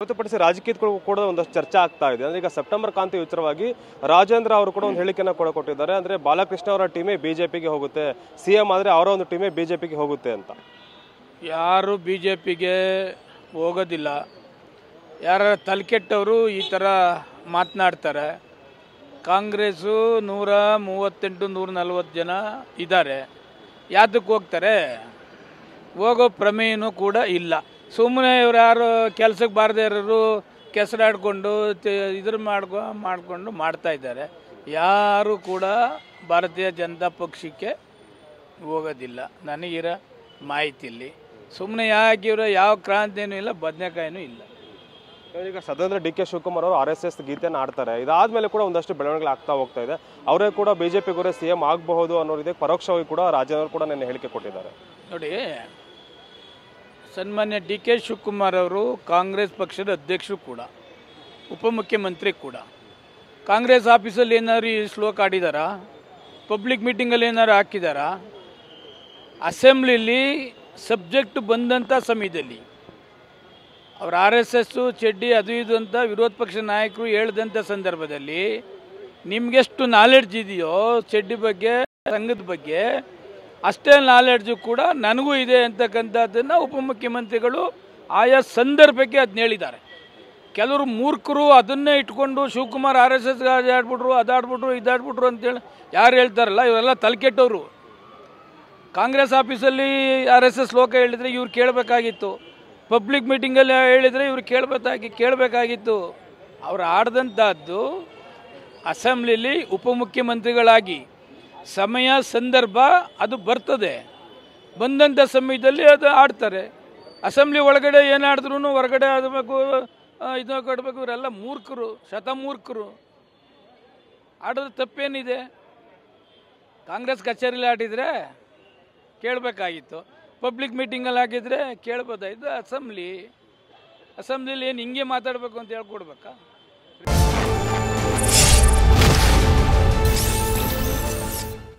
ಹೊರತುಪಡಿಸಿ ರಾಜಕೀಯದ ಕೂಡ ಒಂದಷ್ಟು ಚರ್ಚೆ ಆಗ್ತಾ ಇದೆ. ಅಂದ್ರೆ ಈಗ ಸೆಪ್ಟೆಂಬರ್ ಕ್ರಾಂತಿ ವಿಚಾರವಾಗಿ ರಾಜೇಂದ್ರ ಅವರು ಕೂಡ ಒಂದು ಹೇಳಿಕೆಯನ್ನು ಕೊಟ್ಟಿದ್ದಾರೆ. ಅಂದ್ರೆ ಬಾಲಕೃಷ್ಣ ಅವರ ಟೀಮೇ ಬಿಜೆಪಿಗೆ ಹೋಗುತ್ತೆ, ಸಿಎಂ ಆದ್ರೆ ಅವರ ಒಂದು ಟೀಮೇ ಬಿಜೆಪಿಗೆ ಹೋಗುತ್ತೆ ಅಂತ. ಯಾರು ಬಿಜೆಪಿಗೆ ಹೋಗೋದಿಲ್ಲ. ಯಾರ ತಲೆಕೆಟ್ಟವರು ಈ ಥರ ಮಾತನಾಡ್ತಾರೆ. ಕಾಂಗ್ರೆಸ್ಸು 138 140 ಜನ ಇದ್ದಾರೆ. ಯಾತಕ್ಕೆ ಹೋಗ್ತಾರೆ? ಹೋಗೋ ಪ್ರಮೇಯನೂ ಕೂಡ ಇಲ್ಲ. ಸುಮ್ಮನೆ ಇವ್ರು ಯಾರು ಕೆಲಸಕ್ಕೆ ಬಾರದೇ ಇರೋರು ಕೆಸರಾಡ್ಕೊಂಡು ಮಾಡಿಕೊಂಡು ಮಾಡ್ತಾ ಇದ್ದಾರೆ. ಯಾರು ಕೂಡ ಭಾರತೀಯ ಜನತಾ ಪಕ್ಷಕ್ಕೆ ಹೋಗೋದಿಲ್ಲ ನನಗಿರೋ ಮಾಹಿತಿಯಲ್ಲಿ. ಸುಮ್ಮನೆ ಯಾಕಿರೋ ಯಾವ ಕ್ರಾಂತಿಯೂ ಇಲ್ಲ, ಬದನೆಕಾಯಿನೂ ಇಲ್ಲ. ಈಗ ಸದನದಲ್ಲಿ ಡಿ ಕೆ ಶಿವಕುಮಾರ್ ಅವರು RSS ಗೀತೆಯನ್ನು ಆಡ್ತಾರೆ. ಇದಾದ್ಮೇಲೆ ಕೂಡ ಒಂದಷ್ಟು ಬೆಳವಣಿಗೆ ಆಗ್ತಾ ಹೋಗ್ತಾ ಇದೆ. ಅವರೇ ಕೂಡ ಬಿಜೆಪಿಗವರೇ ಸಿಎಂ ಆಗಬಹುದು ಅನ್ನೋದಿದೆ. ಪರೋಕ್ಷವಾಗಿ ಕೂಡ ರಾಜೇಂದ್ರ ಕೂಡ ನನ್ನ ಹೇಳಿಕೆ ಕೊಟ್ಟಿದ್ದಾರೆ. ನೋಡಿ, ಸನ್ಮಾನ್ಯ ಡಿ ಕೆ ಶಿವಕುಮಾರ್ ಅವರು ಕಾಂಗ್ರೆಸ್ ಪಕ್ಷದ ಅಧ್ಯಕ್ಷರು ಕೂಡ, ಉಪಮುಖ್ಯಮಂತ್ರಿ ಕೂಡ. ಕಾಂಗ್ರೆಸ್ ಆಫೀಸಲ್ಲಿ ಏನಾದ್ರು ಈ ಶ್ಲೋಕ ಆಡಿದಾರಾ? ಪಬ್ಲಿಕ್ ಮೀಟಿಂಗಲ್ಲಿ ಏನಾದ್ರು ಹಾಕಿದಾರಾ? ಅಸೆಂಬ್ಲಿಲಿ ಸಬ್ಜೆಕ್ಟ್ ಬಂದಂಥ ಸಮಯದಲ್ಲಿ ಅವ್ರ RSS ಚಡ್ಡಿ ಅದು ಇದು ಅಂತ ವಿರೋಧ ಪಕ್ಷ ನಾಯಕರು ಹೇಳಿದಂಥ ಸಂದರ್ಭದಲ್ಲಿ ನಿಮಗೆಷ್ಟು ನಾಲೆಡ್ಜ್ ಇದೆಯೋ ಚಡ್ಡಿ ಬಗ್ಗೆ, ಸಂಘದ ಬಗ್ಗೆ, ಅಷ್ಟೇ ನಾಲೆಡ್ಜು ಕೂಡ ನನಗೂ ಇದೆ ಅಂತಕ್ಕಂಥದ್ದನ್ನು ಉಪಮುಖ್ಯಮಂತ್ರಿಗಳು ಆಯಾ ಸಂದರ್ಭಕ್ಕೆ ಅದನ್ನ ಹೇಳಿದ್ದಾರೆ. ಕೆಲವರು ಮೂರ್ಖರು ಅದನ್ನೇ ಇಟ್ಕೊಂಡು ಶಿವಕುಮಾರ್ RSS ಆಡ್ಬಿಟ್ರು, ಅದಾಡ್ಬಿಟ್ರು, ಇದಾಡ್ಬಿಟ್ರು ಅಂತೇಳಿ ಯಾರು ಹೇಳ್ತಾರಲ್ಲ ಇವರೆಲ್ಲ ತಲೆಕೆಟ್ಟವರು. ಕಾಂಗ್ರೆಸ್ ಆಫೀಸಲ್ಲಿ RSS ಶ್ಲೋಕ ಹೇಳಿದರೆ ಇವ್ರು ಕೇಳಬೇಕಾಗಿತ್ತು. ಪಬ್ಲಿಕ್ ಮೀಟಿಂಗಲ್ಲಿ ಹೇಳಿದರೆ ಇವ್ರು ಕೇಳಬೇಕಾಗಿತ್ತು. ಅವ್ರು ಆಡ್ದಂಥದ್ದು ಅಸೆಂಬ್ಲಿಲಿ ಉಪಮುಖ್ಯಮಂತ್ರಿಗಳಾಗಿ ಸಮಯ ಸಂದರ್ಭ ಅದು ಬರ್ತದೆ. ಬಂದಂಥ ಸಮಯದಲ್ಲಿ ಅದು ಆಡ್ತಾರೆ. ಅಸೆಂಬ್ಲಿ ಒಳಗಡೆ ಏನಾಡಿದ್ರು ಹೊರಗಡೆ ಆಡಬೇಕು, ಇದು ಕೊಡಬೇಕು. ಇವರೆಲ್ಲ ಮೂರ್ಖರು, ಶತಮೂರ್ಖರು. ಆಡೋದು ತಪ್ಪೇನಿದೆ? ಕಾಂಗ್ರೆಸ್ ಕಚೇರಿಲಿ ಆಡಿದರೆ ಕೇಳಬೇಕಾಗಿತ್ತು. ಪಬ್ಲಿಕ್ ಮೀಟಿಂಗಲ್ಲಿ ಹಾಕಿದರೆ ಕೇಳ್ಬೋದಾಯಿತು. ಅಸೆಂಬ್ಲಿಲಿ ಏನು ಹಿಂಗೆ ಮಾತಾಡಬೇಕು ಅಂತ ಹೇಳ್ಕೊಡ್ಬೇಕಾ?